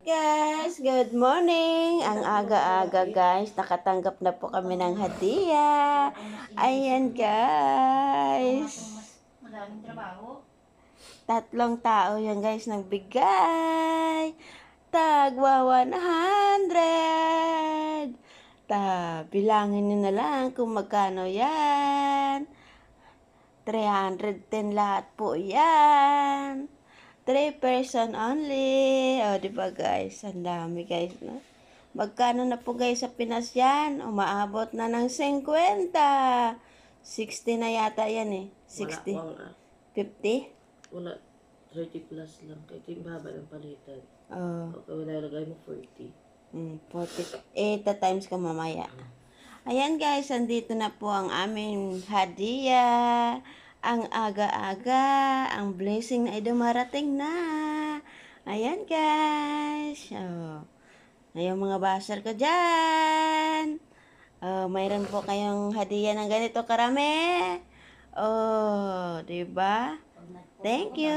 Guys, good morning! Ang aga-aga guys, nakatanggap na po kami ng hadiah. Ayan guys. Madaming trabaho. Tatlong tao yan guys nagbigay. Tagwa 100. Bilangin nyo na lang kung magkano yan. 310 lahat po yan. 3 person only. O, diba guys? Ang dami guys, no? Magkano na po guys sa Pinas yan? Umaabot na ng 50. 60 na yata yan eh. 60. Wala, 50? wala. 30 plus lang. Kaya ito yung baba ng palitan. Oh, Okay, wala lagay mo 40. 40. 8 times ka mamaya. Ayan guys, andito na po ang aming hadiah. Ang aga-aga, ang blessing na ay dumarating na. Ayan guys. Oh. Ayun mga basher ko dyan. Oh, mayroon po kayong hadiah ng ganito karami. Oh, diba? Thank you.